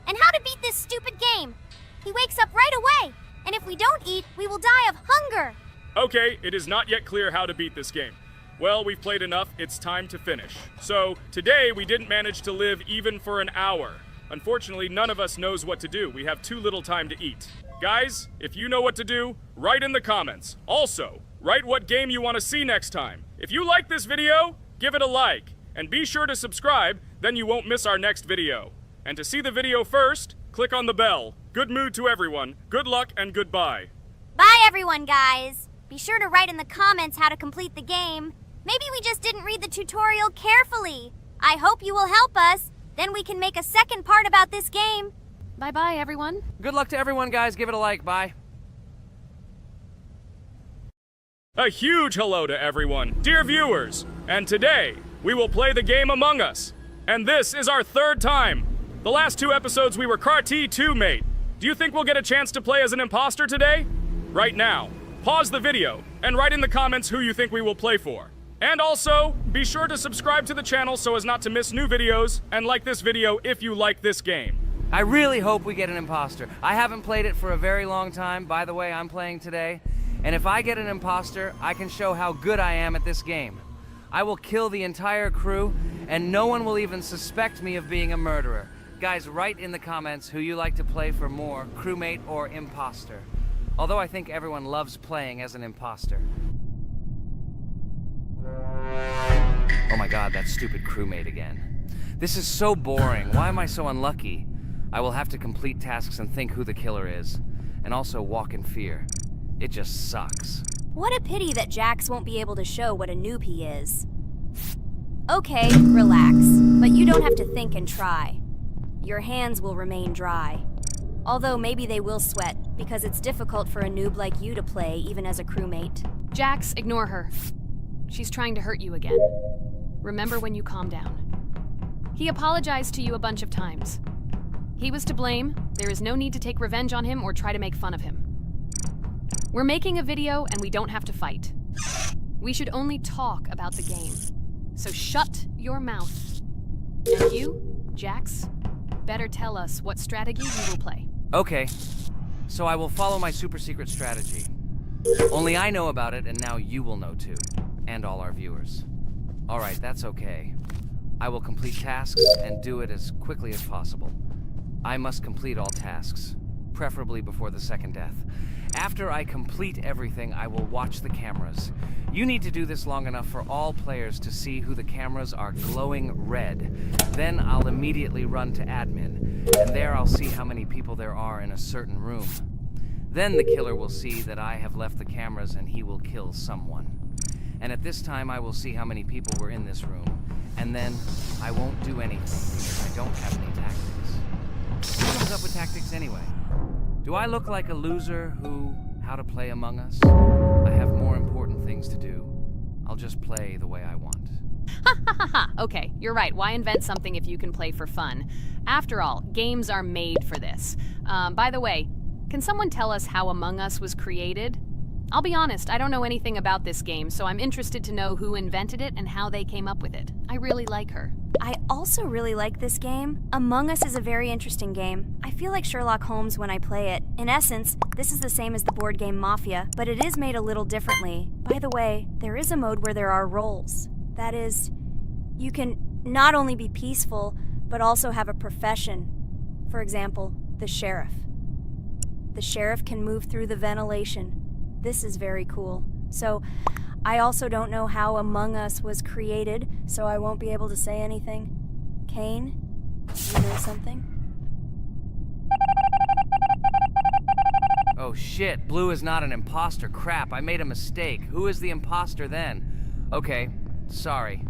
And how to beat this stupid game. He wakes up right away, and if we don't eat, we will die of hunger. Okay, it is not yet clear how to beat this game. Well, we've played enough, it's time to finish. So, today we didn't manage to live even for an hour. Unfortunately, none of us knows what to do. We have too little time to eat. Guys, if you know what to do, write in the comments. Also, write what game you want to see next time. If you like this video, give it a like. And be sure to subscribe, then you won't miss our next video. And to see the video first, click on the bell. Good mood to everyone, good luck, and goodbye. Bye everyone, guys. Be sure to write in the comments how to complete the game. Maybe we just didn't read the tutorial carefully. I hope you will help us. Then we can make a second part about this game. Bye-bye, everyone. Good luck to everyone, guys. Give it a like. Bye. A huge hello to everyone, dear viewers. And today, we will play the game Among Us. And this is our third time. The last 2 episodes we were Carti 2 mate. Do you think we'll get a chance to play as an imposter today? Right now, pause the video and write in the comments who you think we will play for. And also, be sure to subscribe to the channel so as not to miss new videos, and like this video if you like this game. I really hope we get an imposter. I haven't played it for a very long time. By the way, I'm playing today. And if I get an imposter, I can show how good I am at this game. I will kill the entire crew, and no one will even suspect me of being a murderer. Guys, write in the comments who you like to play for more, crewmate or imposter. Although I think everyone loves playing as an imposter. Oh my god, that stupid crewmate again. This is so boring. Why am I so unlucky? I will have to complete tasks and think who the killer is. And also walk in fear. It just sucks. What a pity that Jax won't be able to show what a noob he is. Okay, relax. But you don't have to think and try. Your hands will remain dry. Although maybe they will sweat, because it's difficult for a noob like you to play even as a crewmate. Jax, ignore her. She's trying to hurt you again. Remember when you calm down. He apologized to you a bunch of times. He was to blame. There is no need to take revenge on him or try to make fun of him. We're making a video and we don't have to fight. We should only talk about the game. So shut your mouth. And you, Jax, better tell us what strategy you will play. Okay, so I will follow my super secret strategy. Only I know about it, and now you will know too. And all our viewers. Alright, that's okay. I will complete tasks and do it as quickly as possible. I must complete all tasks, preferably before the second death. After I complete everything, I will watch the cameras. You need to do this long enough for all players to see who the cameras are glowing red. Then I'll immediately run to admin, and there I'll see how many people there are in a certain room. Then the killer will see that I have left the cameras and he will kill someone. And at this time I will see how many people were in this room. And then I won't do anything because I don't have any tactics. Who comes up with tactics anyway? Do I look like a loser how to play Among Us? I have more important things to do. I'll just play the way I want. Ha ha ha ha! Okay, you're right. Why invent something if you can play for fun? After all, games are made for this. By the way, can someone tell us how Among Us was created? I'll be honest, I don't know anything about this game, so I'm interested to know who invented it and how they came up with it. I really like her. I also really like this game. Among Us is a very interesting game. I feel like Sherlock Holmes when I play it. In essence, this is the same as the board game Mafia, but it is made a little differently. By the way, there is a mode where there are roles. That is, you can not only be peaceful, but also have a profession. For example, the sheriff. The sheriff can move through the ventilation. This is very cool. So, I also don't know how Among Us was created, so I won't be able to say anything. Kane, you know something? Oh shit, Blue is not an imposter. Crap, I made a mistake. Who is the imposter then? Okay, sorry.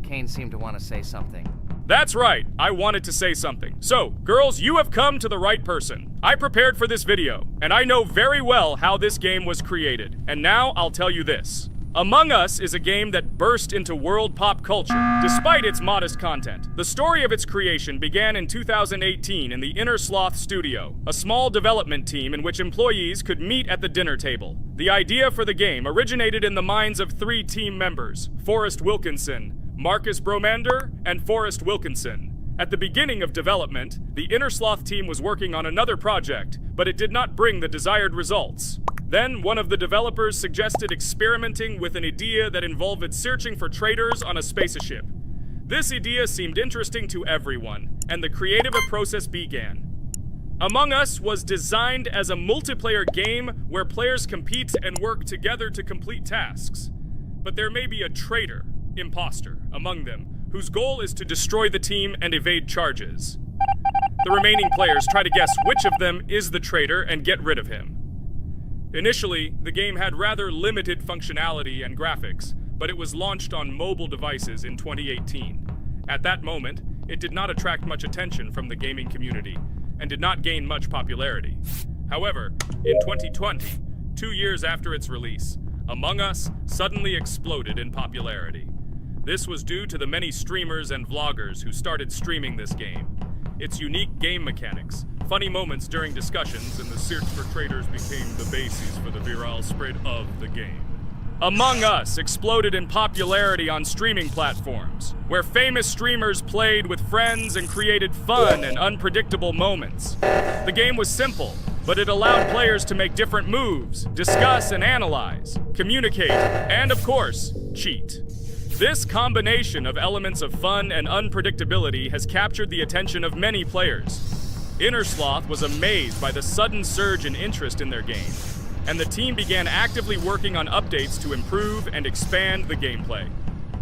Kane seemed to want to say something. That's right, I wanted to say something. So, girls, you have come to the right person. I prepared for this video, and I know very well how this game was created. And now I'll tell you this. Among Us is a game that burst into world pop culture, despite its modest content. The story of its creation began in 2018 in the Inner Sloth Studio, a small development team in which employees could meet at the dinner table. The idea for the game originated in the minds of 3 team members, Forrest Wilkinson, Marcus Bromander, and Forrest Wilkinson. At the beginning of development, the Inner Sloth team was working on another project, but it did not bring the desired results. Then, one of the developers suggested experimenting with an idea that involved searching for traitors on a spaceship. This idea seemed interesting to everyone, and the creative process began. Among Us was designed as a multiplayer game where players compete and work together to complete tasks. But there may be a traitor, imposter, among them, whose goal is to destroy the team and evade charges. The remaining players try to guess which of them is the traitor and get rid of him. Initially, the game had rather limited functionality and graphics, but it was launched on mobile devices in 2018. At that moment, it did not attract much attention from the gaming community and did not gain much popularity. However, in 2020, 2 years after its release, Among Us suddenly exploded in popularity. This was due to the many streamers and vloggers who started streaming this game. Its unique game mechanics, funny moments during discussions, and the search for traitors became the basis for the viral spread of the game. Among Us exploded in popularity on streaming platforms, where famous streamers played with friends and created fun and unpredictable moments. The game was simple, but it allowed players to make different moves, discuss and analyze, communicate, and of course, cheat. This combination of elements of fun and unpredictability has captured the attention of many players. Innersloth was amazed by the sudden surge in interest in their game, and the team began actively working on updates to improve and expand the gameplay.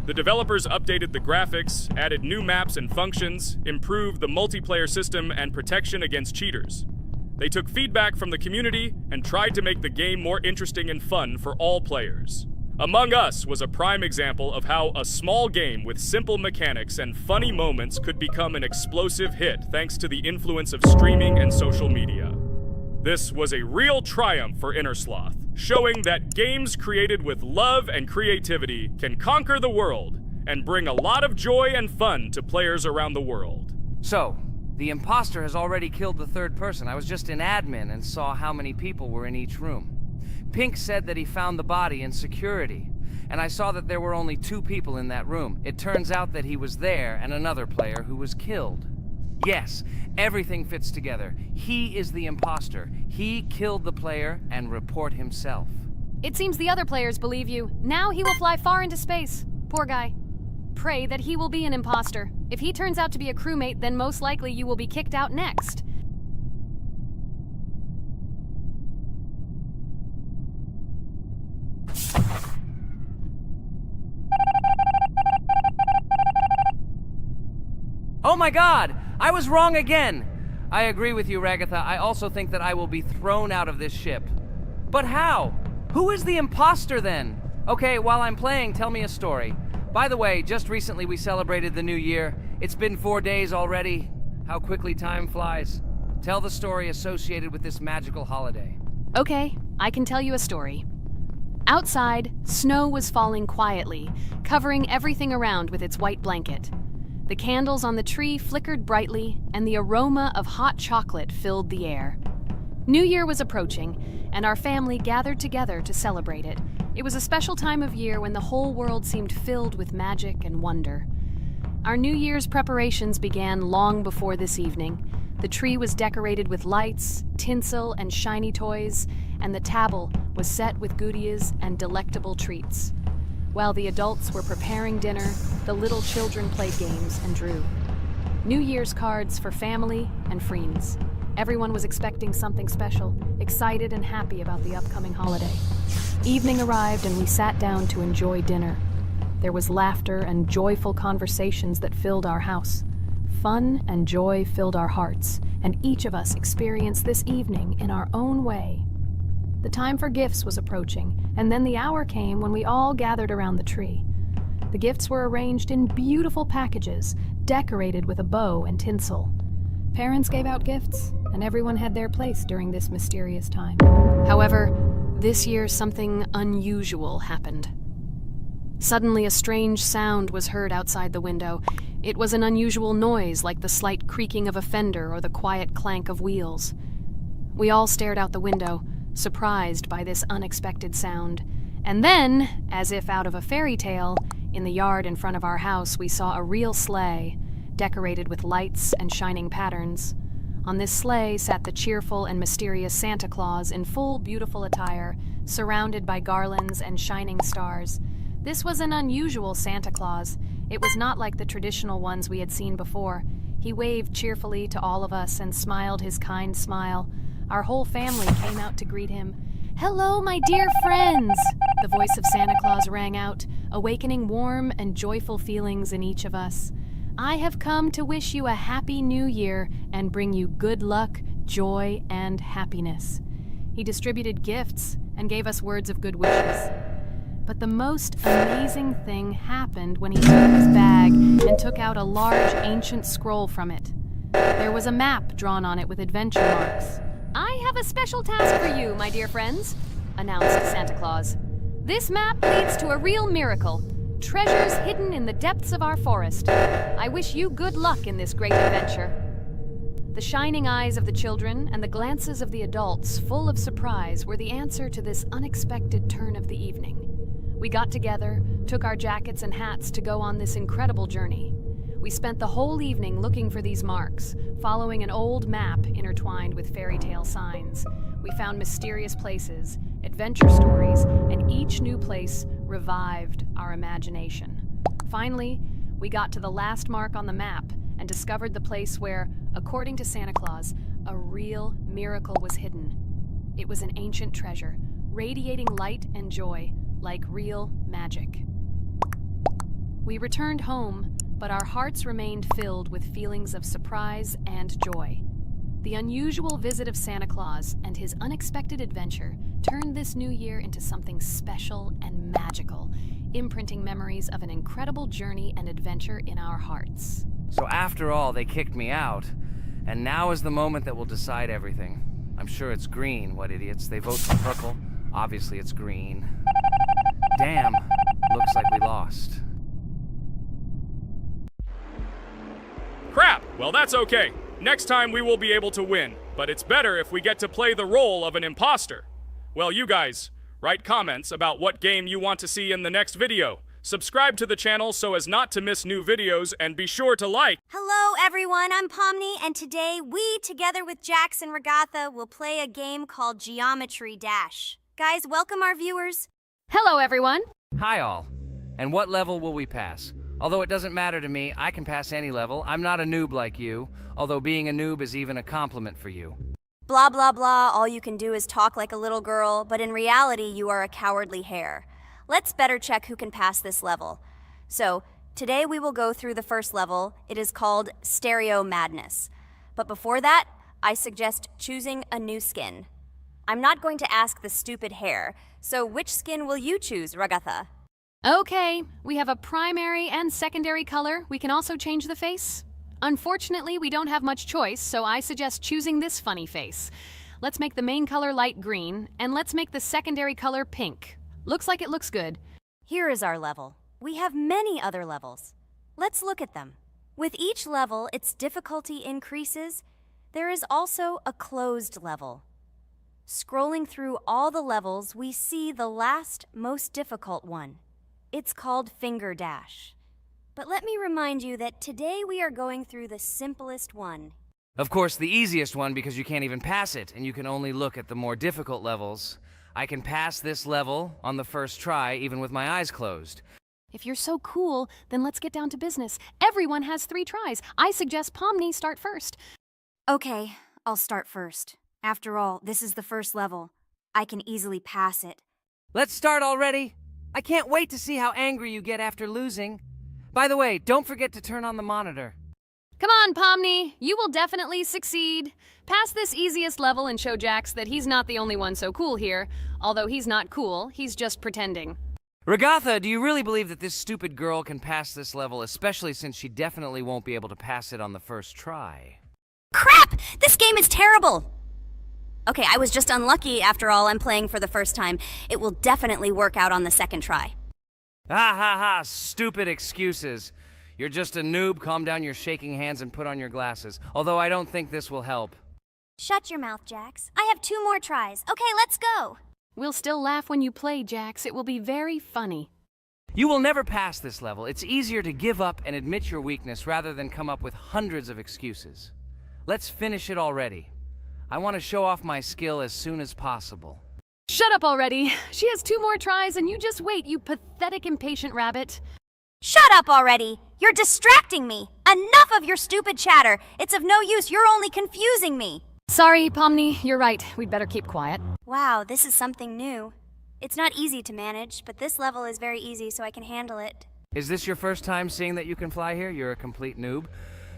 The developers updated the graphics, added new maps and functions, improved the multiplayer system and protection against cheaters. They took feedback from the community and tried to make the game more interesting and fun for all players. Among Us was a prime example of how a small game with simple mechanics and funny moments could become an explosive hit thanks to the influence of streaming and social media. This was a real triumph for Innersloth, showing that games created with love and creativity can conquer the world and bring a lot of joy and fun to players around the world. So, the imposter has already killed the third person. I was just in admin and saw how many people were in each room. Pink said that he found the body in security, and I saw that there were only 2 people in that room. It turns out that he was there and another player who was killed. Yes, everything fits together. He is the imposter. He killed the player and report himself. It seems the other players believe you. Now he will fly far into space. Poor guy. Pray that he will be an imposter. If he turns out to be a crewmate, then most likely you will be kicked out next. Oh my god! I was wrong again! I agree with you, Ragatha. I also think that I will be thrown out of this ship. But how? Who is the imposter then? Okay, while I'm playing, tell me a story. By the way, just recently we celebrated the new year. It's been 4 days already. How quickly time flies. Tell the story associated with this magical holiday. Okay, I can tell you a story. Outside, snow was falling quietly, covering everything around with its white blanket. The candles on the tree flickered brightly, and the aroma of hot chocolate filled the air. New Year was approaching, and our family gathered together to celebrate it. It was a special time of year when the whole world seemed filled with magic and wonder. Our New Year's preparations began long before this evening. The tree was decorated with lights, tinsel, and shiny toys, and the table was set with goodies and delectable treats. While the adults were preparing dinner, the little children played games and drew. New Year's cards for family and friends. Everyone was expecting something special, excited and happy about the upcoming holiday. Evening arrived and we sat down to enjoy dinner. There was laughter and joyful conversations that filled our house. Fun and joy filled our hearts, and each of us experienced this evening in our own way. The time for gifts was approaching, and then the hour came when we all gathered around the tree. The gifts were arranged in beautiful packages, decorated with a bow and tinsel. Parents gave out gifts, and everyone had their place during this mysterious time. However, this year something unusual happened. Suddenly a strange sound was heard outside the window. It was an unusual noise, like the slight creaking of a fender or the quiet clank of wheels. We all stared out the window, surprised by this unexpected sound. And then, as if out of a fairy tale, in the yard in front of our house we saw a real sleigh, decorated with lights and shining patterns. On this sleigh sat the cheerful and mysterious Santa Claus in full beautiful attire, surrounded by garlands and shining stars. This was an unusual Santa Claus. It was not like the traditional ones we had seen before. He waved cheerfully to all of us and smiled his kind smile. Our whole family came out to greet him. "Hello, my dear friends!" The voice of Santa Claus rang out, awakening warm and joyful feelings in each of us. "I have come to wish you a happy new year and bring you good luck, joy, and happiness. He distributed gifts and gave us words of good wishes. But the most amazing thing happened when he took his bag and took out a large ancient scroll from it. There was a map drawn on it with adventure marks. "I have a special task for you, my dear friends," announced Santa Claus. "This map leads to a real miracle. Treasures hidden in the depths of our forest. I wish you good luck in this great adventure." The shining eyes of the children and the glances of the adults, full of surprise, were the answer to this unexpected turn of the evening. We got together, took our jackets and hats to go on this incredible journey. We spent the whole evening looking for these marks, following an old map intertwined with fairy tale signs. We found mysterious places, adventure stories, and each new place revived our imagination. Finally, we got to the last mark on the map and discovered the place where, according to Santa Claus, a real miracle was hidden. It was an ancient treasure, radiating light and joy like real magic. We returned home, but our hearts remained filled with feelings of surprise and joy. The unusual visit of Santa Claus and his unexpected adventure turned this new year into something special and magical, imprinting memories of an incredible journey and adventure in our hearts. So after all, they kicked me out, and now is the moment that will decide everything. I'm sure it's green, what idiots. They vote for purple. Obviously it's green. Damn, looks like we lost. Crap! Well, that's okay. Next time we will be able to win, but it's better if we get to play the role of an imposter. Well, you guys, write comments about what game you want to see in the next video. Subscribe to the channel so as not to miss new videos, and be sure to like. Hello, everyone. I'm Pomni, and today we, together with Jax and Regatha, will play a game called Geometry Dash. Guys, welcome our viewers. Hello, everyone. Hi all. And what level will we pass? Although it doesn't matter to me, I can pass any level. I'm not a noob like you, although being a noob is even a compliment for you. Blah, blah, blah. All you can do is talk like a little girl, but in reality, you are a cowardly hare. Let's better check who can pass this level. So, today we will go through the first level. It is called Stereo Madness. But before that, I suggest choosing a new skin. I'm not going to ask the stupid hare, so which skin will you choose, Regatha? Okay, we have a primary and secondary color. We can also change the face. Unfortunately, we don't have much choice, so I suggest choosing this funny face. Let's make the main color light green, and let's make the secondary color pink. Looks like it looks good. Here is our level. We have many other levels. Let's look at them. With each level, its difficulty increases. There is also a closed level. Scrolling through all the levels, we see the last, most difficult one. It's called Finger Dash. But let me remind you that today we are going through the simplest one. Of course, the easiest one because you can't even pass it, and you can only look at the more difficult levels. I can pass this level on the first try, even with my eyes closed. If you're so cool, then let's get down to business. Everyone has 3 tries. I suggest Pomni start first. Okay, I'll start first. After all, this is the first level. I can easily pass it. Let's start already! I can't wait to see how angry you get after losing. By the way, don't forget to turn on the monitor. Come on, Pomni. You will definitely succeed. Pass this easiest level and show Jax that he's not the only one so cool here. Although he's not cool, he's just pretending. Regatha, do you really believe that this stupid girl can pass this level, especially since she definitely won't be able to pass it on the first try? Crap! This game is terrible! Okay, I was just unlucky. After all, I'm playing for the first time. It will definitely work out on the second try. Ha ha ha, stupid excuses. You're just a noob, calm down your shaking hands and put on your glasses. Although I don't think this will help. Shut your mouth, Jax. I have 2 more tries. Okay, let's go! We'll still laugh when you play, Jax. It will be very funny. You will never pass this level. It's easier to give up and admit your weakness rather than come up with hundreds of excuses. Let's finish it already. I want to show off my skill as soon as possible. Shut up already. She has 2 more tries and you just wait, you pathetic impatient rabbit. Shut up already! You're distracting me! Enough of your stupid chatter! It's of no use, you're only confusing me! Sorry, Pomni, you're right. We'd better keep quiet. Wow, this is something new. It's not easy to manage, but this level is very easy, so I can handle it. Is this your first time seeing that you can fly here? You're a complete noob.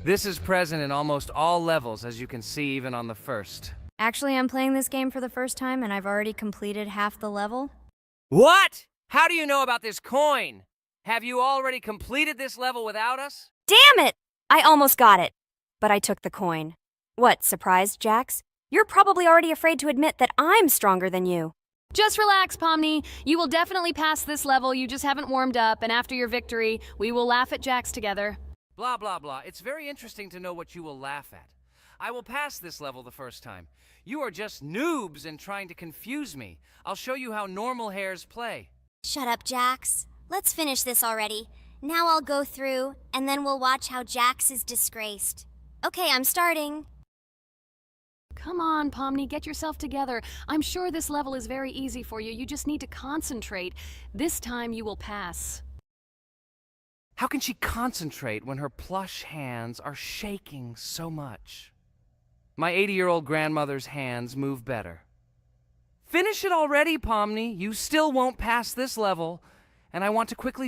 This is present in almost all levels, as you can see even on the first. Actually, I'm playing this game for the first time and I've already completed half the level. What? How do you know about this coin? Have you already completed this level without us? Damn it! I almost got it, but I took the coin. What, surprised, Jax? You're probably already afraid to admit that I'm stronger than you. Just relax, Pomni. You will definitely pass this level, you just haven't warmed up, and after your victory, we will laugh at Jax together. Blah, blah, blah. It's very interesting to know what you will laugh at. I will pass this level the first time. You are just noobs and trying to confuse me. I'll show you how normal hares play. Shut up, Jax. Let's finish this already. Now I'll go through, and then we'll watch how Jax is disgraced. Okay, I'm starting. Come on, Pomni, get yourself together. I'm sure this level is very easy for you. You just need to concentrate. This time you will pass. How can she concentrate when her plush hands are shaking so much? My 80-year-old grandmother's hands move better. Finish it already, Pomni. You still won't pass this level, and I want to quickly